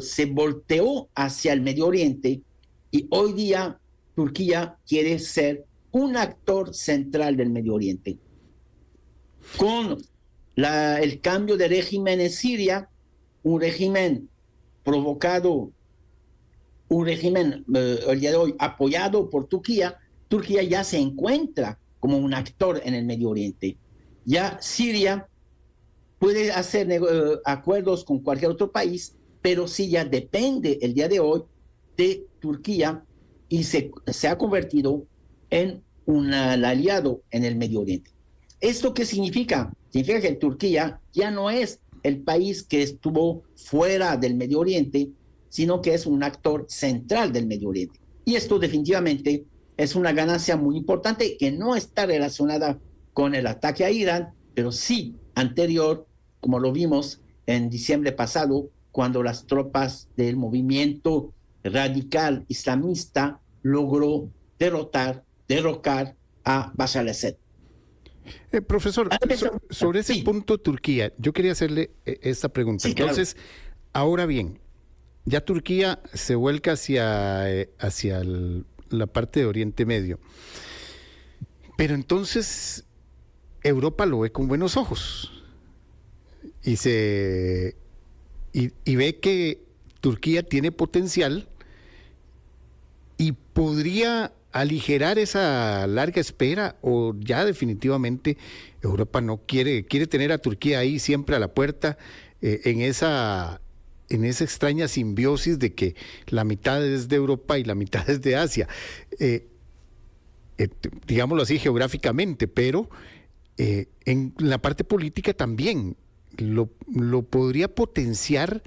se volteó hacia el Medio Oriente, y hoy día Turquía quiere ser un actor central del Medio Oriente. con el cambio de régimen en Siria, un régimen provocado, un régimen el día de hoy apoyado por Turquía. Turquía ya se encuentra como un actor en el Medio Oriente. Ya Siria puede hacer acuerdos con cualquier otro país, pero Siria depende el día de hoy de Turquía y se ha convertido en un aliado en el Medio Oriente. ¿Esto qué significa? Significa que Turquía ya no es el país que estuvo fuera del Medio Oriente, sino que es un actor central del Medio Oriente. Y esto definitivamente es una ganancia muy importante que no está relacionada con el ataque a Irán, pero sí anterior, como lo vimos en diciembre pasado, cuando las tropas del movimiento radical islamista logró derrocar a Bashar al-Assad. Profesor, sobre ese punto Turquía, yo quería hacerle esta pregunta. Sí, entonces, claro. Ahora bien, ya Turquía se vuelca hacia la parte de Oriente Medio, pero entonces Europa lo ve con buenos ojos y ve que Turquía tiene potencial y podría aligerar esa larga espera, o ya definitivamente Europa no quiere tener a Turquía ahí siempre a la puerta, en esa extraña simbiosis de que la mitad es de Europa y la mitad es de Asia, digámoslo así geográficamente, pero en la parte política también lo podría potenciar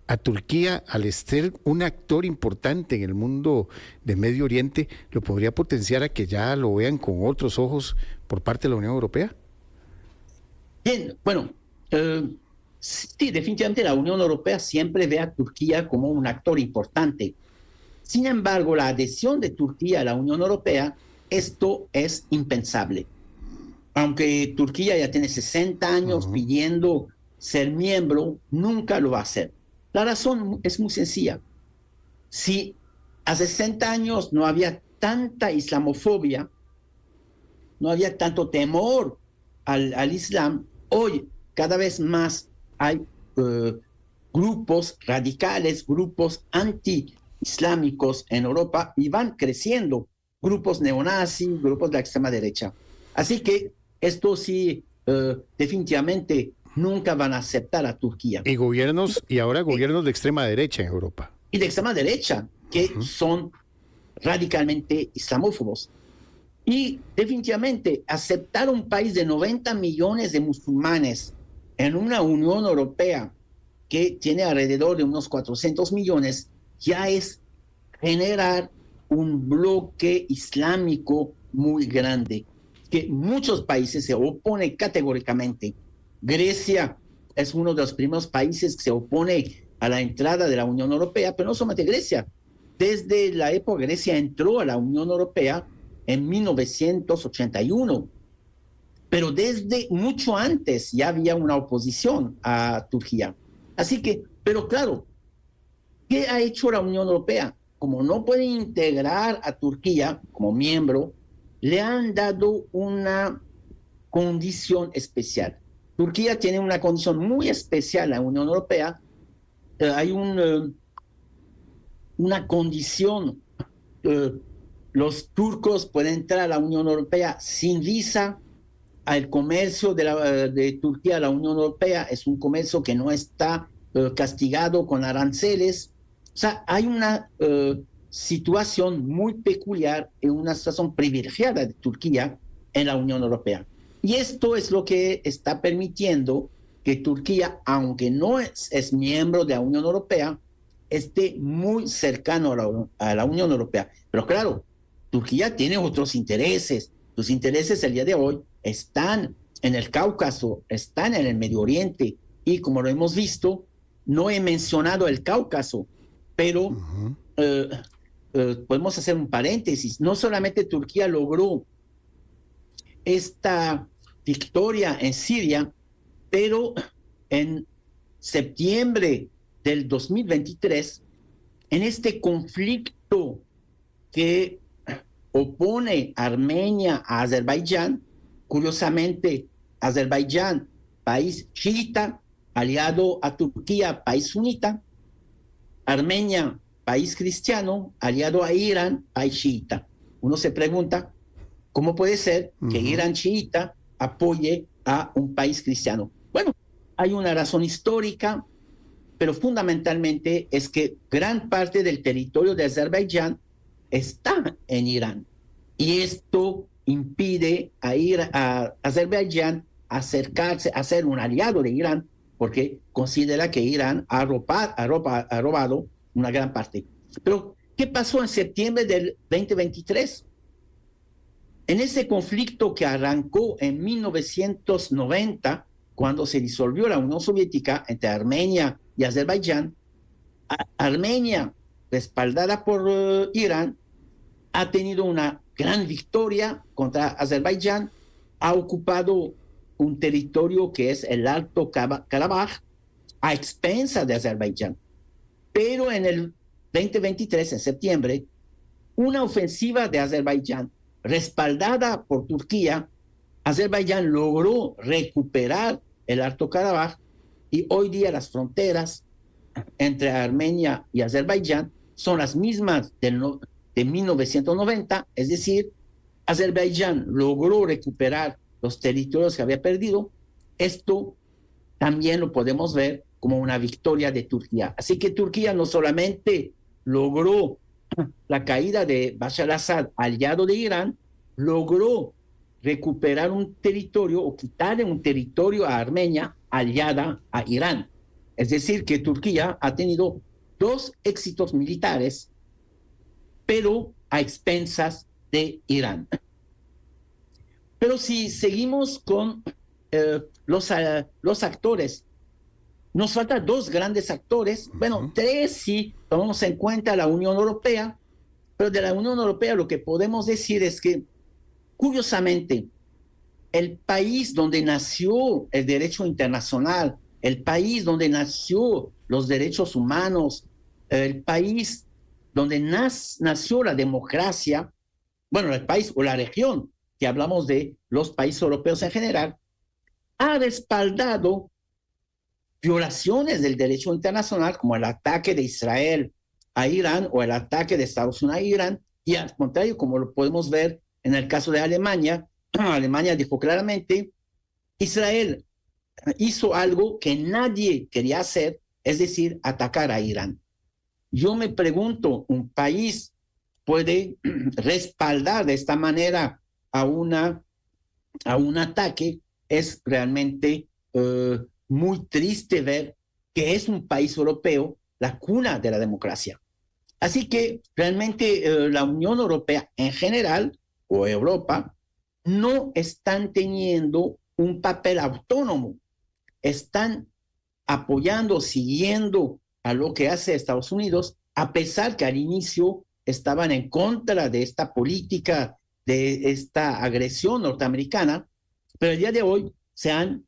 a Turquía, al ser un actor importante en el mundo de Medio Oriente, lo podría potenciar a que ya lo vean con otros ojos por parte de la Unión Europea. Bien, bueno, sí, definitivamente la Unión Europea siempre ve a Turquía como un actor importante. Sin embargo, la adhesión de Turquía a la Unión Europea, esto es impensable. Aunque Turquía ya tiene 60 años pidiendo ser miembro, nunca lo va a hacer. La razón es muy sencilla. Si hace 60 años no había tanta islamofobia, no había tanto temor al Islam, hoy cada vez más hay grupos radicales, grupos anti-islámicos en Europa y van creciendo, grupos neonazis, grupos de la extrema derecha. Así que esto sí, definitivamente nunca van a aceptar a Turquía. Y ahora gobiernos de extrema derecha en Europa. Y de extrema derecha, que son radicalmente islamófobos. Y definitivamente aceptar un país de 90 millones de musulmanes en una Unión Europea que tiene alrededor de unos 400 millones, ya es generar un bloque islámico muy grande, que muchos países se oponen categóricamente. Grecia es uno de los primeros países que se opone a la entrada de la Unión Europea, pero no solamente Grecia. Desde la época Grecia entró a la Unión Europea en 1981, pero desde mucho antes ya había una oposición a Turquía. Así que, pero claro, ¿qué ha hecho la Unión Europea? Como no puede integrar a Turquía como miembro, le han dado una condición especial. Turquía tiene una condición muy especial en la Unión Europea. Hay una condición, los turcos pueden entrar a la Unión Europea sin visa. El comercio de Turquía a la Unión Europea es un comercio que no está castigado con aranceles. O sea, hay una situación muy peculiar y una situación privilegiada de Turquía en la Unión Europea. Y esto es lo que está permitiendo que Turquía, aunque no es miembro de la Unión Europea, esté muy cercano a la Unión Europea. Pero claro, Turquía tiene otros intereses. Sus intereses el día de hoy están en el Cáucaso, están en el Medio Oriente. Y como lo hemos visto, no he mencionado el Cáucaso, pero podemos hacer un paréntesis. No solamente Turquía logró esta victoria en Siria, pero en septiembre del 2023, en este conflicto que opone Armenia a Azerbaiyán, Curiosamente, Azerbaiyán, país chiita, aliado a Turquía, país sunita. Armenia, país cristiano, aliado a Irán, país chiita. Uno se pregunta, ¿cómo puede ser que Irán chiita apoye a un país cristiano? Bueno, hay una razón histórica, pero fundamentalmente es que gran parte del territorio de Azerbaiyán está en Irán. Y esto impide a Azerbaiyán acercarse a ser un aliado de Irán, porque considera que Irán ha robado una gran parte. Pero, ¿qué pasó en septiembre del 2023? En ese conflicto que arrancó en 1990, cuando se disolvió la Unión Soviética entre Armenia y Azerbaiyán, Armenia, respaldada por Irán, ha tenido una gran victoria contra Azerbaiyán, ha ocupado un territorio que es el Alto Karabaj a expensas de Azerbaiyán. Pero en el 2023, en septiembre, una ofensiva de Azerbaiyán respaldada por Turquía, Azerbaiyán logró recuperar el Alto Karabaj y hoy día las fronteras entre Armenia y Azerbaiyán son las mismas de 1990, es decir, Azerbaiyán logró recuperar los territorios que había perdido. Esto también lo podemos ver como una victoria de Turquía. Así que Turquía no solamente logró la caída de Bashar al-Assad, aliado de Irán, logró recuperar un territorio o quitarle un territorio a Armenia, aliada a Irán. Es decir, que Turquía ha tenido dos éxitos militares, pero a expensas de Irán. Pero si seguimos con los actores, nos faltan dos grandes actores, bueno, tres si tomamos en cuenta la Unión Europea, pero de la Unión Europea lo que podemos decir es que, curiosamente, el país donde nació el derecho internacional, el país donde nació los derechos humanos, el país donde nació la democracia, bueno, el país o la región, que hablamos de los países europeos en general, ha respaldado violaciones del derecho internacional, como el ataque de Israel a Irán o el ataque de Estados Unidos a Irán, y al contrario, como lo podemos ver en el caso de Alemania. Alemania dijo claramente, Israel hizo algo que nadie quería hacer, es decir, atacar a Irán. Yo me pregunto, ¿un país puede respaldar de esta manera a un ataque? Es realmente muy triste ver que es un país europeo la cuna de la democracia. Así que realmente la Unión Europea en general, o Europa, no están teniendo un papel autónomo, están apoyando, siguiendo a lo que hace Estados Unidos, a pesar que al inicio estaban en contra de esta política, de esta agresión norteamericana, pero el día de hoy se han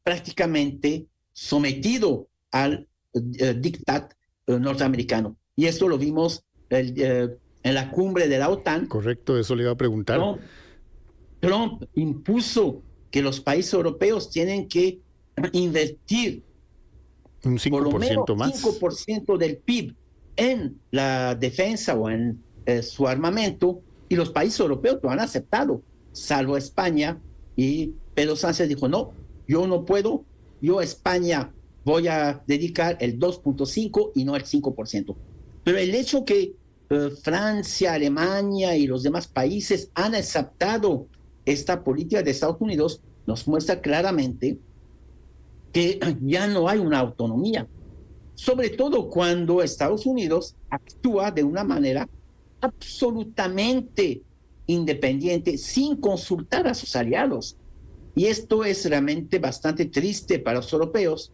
prácticamente sometido al diktat norteamericano. Y esto lo vimos en la cumbre de la OTAN. Correcto, eso le iba a preguntar. Trump impuso que los países europeos tienen que invertir un 5% por lo menos más. 5% del PIB en la defensa o en su armamento, y los países europeos lo han aceptado, salvo España, y Pedro Sánchez dijo, no, yo no puedo, yo a España voy a dedicar el 2.5% y no el 5%. Pero el hecho que Francia, Alemania y los demás países han aceptado esta política de Estados Unidos nos muestra claramente que ya no hay una autonomía, sobre todo cuando Estados Unidos actúa de una manera absolutamente independiente, sin consultar a sus aliados. Y esto es realmente bastante triste para los europeos,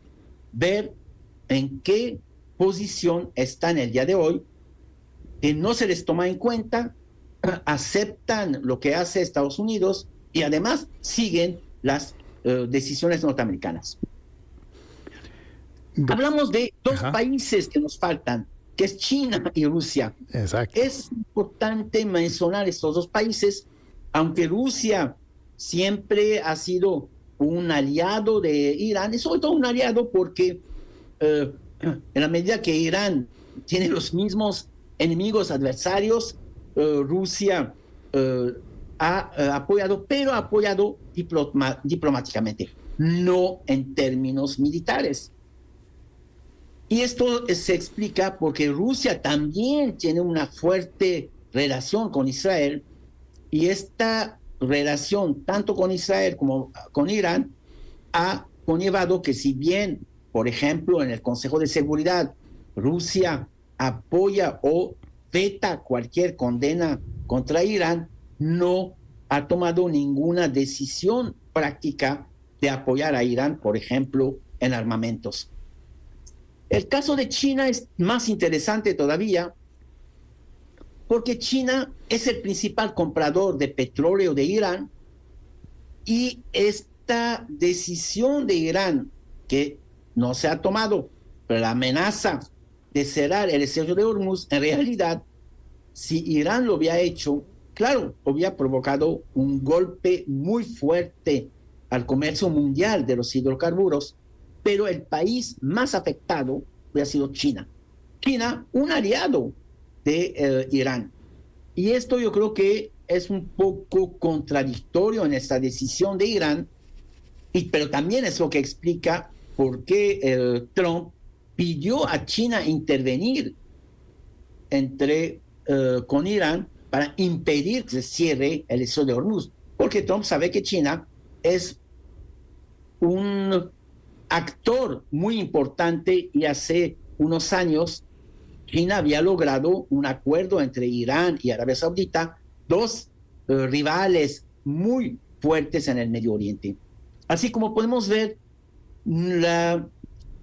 ver en qué posición están el día de hoy, que no se les toma en cuenta, aceptan lo que hace Estados Unidos y además siguen las decisiones norteamericanas. Hablamos de dos países que nos faltan, que es China y Rusia. Exacto. Es importante mencionar estos dos países, aunque Rusia siempre ha sido un aliado de Irán, y sobre todo un aliado porque en la medida que Irán tiene los mismos enemigos adversarios, Rusia ha apoyado, pero ha apoyado diplomáticamente, no en términos militares. Y esto se explica porque Rusia también tiene una fuerte relación con Israel, y esta relación tanto con Israel como con Irán ha conllevado que, si bien, por ejemplo, en el Consejo de Seguridad, Rusia apoya o veta cualquier condena contra Irán, no ha tomado ninguna decisión práctica de apoyar a Irán, por ejemplo, en armamentos. El caso de China es más interesante todavía, porque China es el principal comprador de petróleo de Irán, y esta decisión de Irán, que no se ha tomado, pero la amenaza de cerrar el estrecho de Hormuz, en realidad, si Irán lo había hecho, claro, había provocado un golpe muy fuerte al comercio mundial de los hidrocarburos, pero el país más afectado había sido China. China, un aliado de Irán. Y esto yo creo que es un poco contradictorio en esta decisión de Irán, pero también es lo que explica por qué Trump pidió a China intervenir con Irán para impedir que se cierre el estrecho de Hormuz, porque Trump sabe que China es un actor muy importante, y hace unos años China había logrado un acuerdo entre Irán y Arabia Saudita, dos rivales muy fuertes en el Medio Oriente. Así como podemos ver, la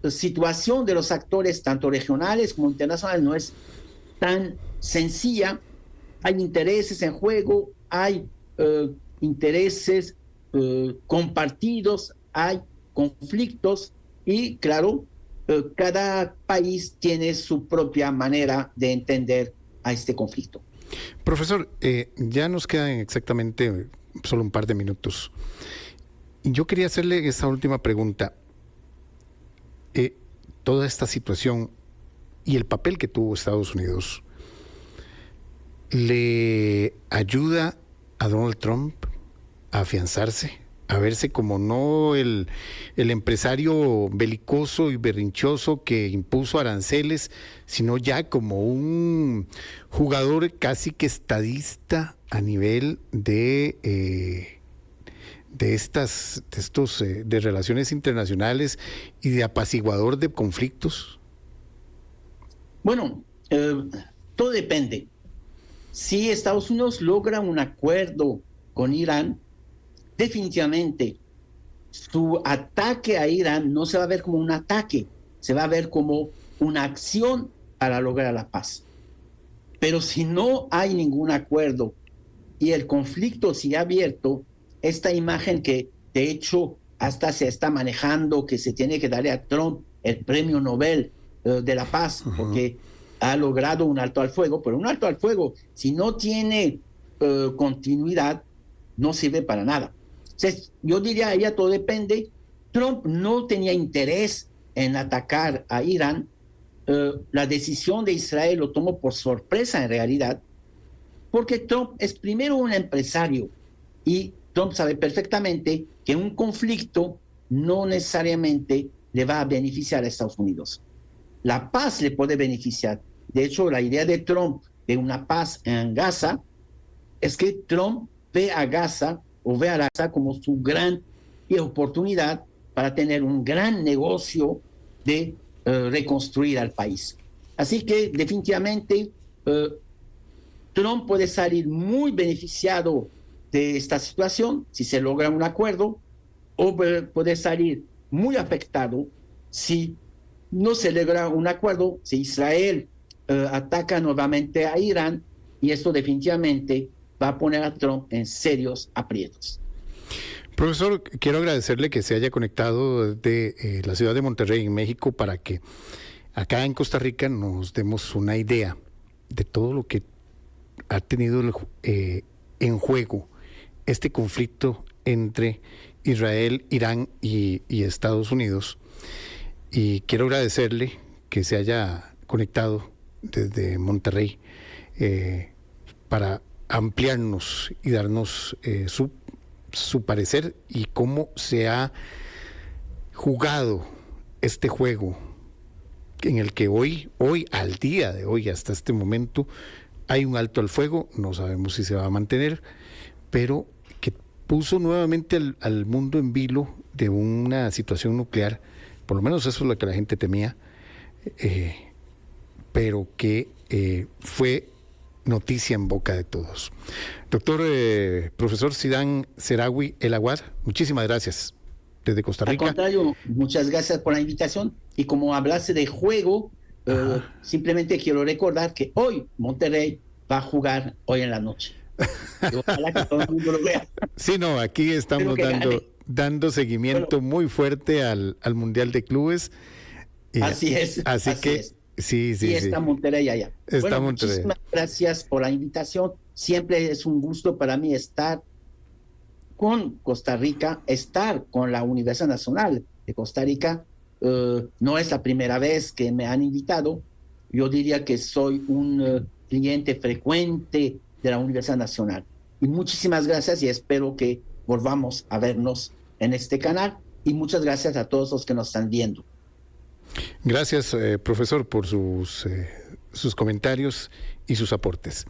situación de los actores, tanto regionales como internacionales, no es tan sencilla. Hay intereses en juego, hay intereses compartidos, hay conflictos, y claro, cada país tiene su propia manera de entender a este conflicto. Profesor, ya nos quedan exactamente solo un par de minutos. Yo quería hacerle esta última pregunta. Toda esta situación y el papel que tuvo Estados Unidos, ¿le ayuda a Donald Trump a afianzarse, a verse como no el empresario belicoso y berrinchoso que impuso aranceles, sino ya como un jugador casi que estadista a nivel de relaciones internacionales y de apaciguador de conflictos? Bueno, todo depende. Si Estados Unidos logra un acuerdo con Irán, definitivamente su ataque a Irán no se va a ver como un ataque, se va a ver como una acción para lograr la paz. Pero si no hay ningún acuerdo y el conflicto sigue abierto, esta imagen que de hecho hasta se está manejando, que se tiene que darle a Trump el premio Nobel de la paz, porque ha logrado un alto al fuego, pero un alto al fuego, si no tiene continuidad, no sirve para nada. Entonces, yo diría, ya todo depende. Trump no tenía interés en atacar a Irán. La decisión de Israel lo tomó por sorpresa en realidad, porque Trump es primero un empresario, y Trump sabe perfectamente que un conflicto no necesariamente le va a beneficiar a Estados Unidos. La paz le puede beneficiar. De hecho, la idea de Trump de una paz en Gaza es que Trump ve a Gaza como su gran oportunidad para tener un gran negocio de reconstruir al país. Así que definitivamente Trump puede salir muy beneficiado de esta situación si se logra un acuerdo, o puede salir muy afectado si no se logra un acuerdo, si Israel ataca nuevamente a Irán, y esto definitivamente va a poner a Trump en serios aprietos. Profesor, quiero agradecerle que se haya conectado desde la ciudad de Monterrey, en México, para que acá en Costa Rica nos demos una idea de todo lo que ha tenido en juego este conflicto entre Israel, Irán y Estados Unidos. Y quiero agradecerle que se haya conectado desde Monterrey para ampliarnos y darnos su parecer y cómo se ha jugado este juego en el que hoy, al día de hoy, hasta este momento, hay un alto al fuego, no sabemos si se va a mantener, pero que puso nuevamente al mundo en vilo de una situación nuclear, por lo menos eso es lo que la gente temía, pero que fue noticia en boca de todos. Doctor profesor Zidane Seraoui El Aguad, muchísimas gracias desde Costa Rica. Al contrario, muchas gracias por la invitación. Y como hablaste de juego, simplemente quiero recordar que hoy Monterrey va a jugar hoy en la noche. Y ojalá que todo el mundo lo vea. Sí, no, aquí estamos dando seguimiento muy fuerte al Mundial de Clubes. Así es. Así que es. Sí. Y está Monterrey allá. Monterrey. Muchísimas gracias por la invitación. Siempre es un gusto para mí estar con Costa Rica, estar con la Universidad Nacional de Costa Rica. No es la primera vez que me han invitado. Yo diría que soy un cliente frecuente de la Universidad Nacional. Y muchísimas gracias y espero que volvamos a vernos en este canal. Y muchas gracias a todos los que nos están viendo. Gracias, profesor, por sus comentarios y sus aportes.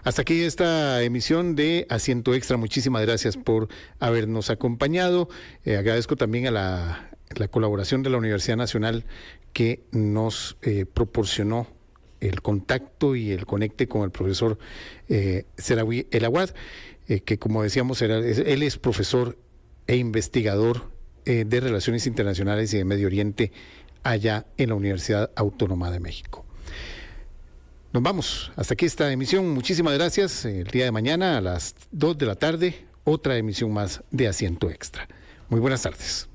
Hasta aquí esta emisión de Asiento Extra. Muchísimas gracias por habernos acompañado. Agradezco también a la colaboración de la Universidad Nacional que nos proporcionó el contacto y el conecte con el profesor Seraoui El Aguad, que como decíamos, él es profesor e investigador de Relaciones Internacionales y de Medio Oriente allá en la Universidad Autónoma de México. Nos vamos. Hasta aquí esta emisión. Muchísimas gracias. El día de mañana a las 2 de la tarde, otra emisión más de Asiento Extra. Muy buenas tardes.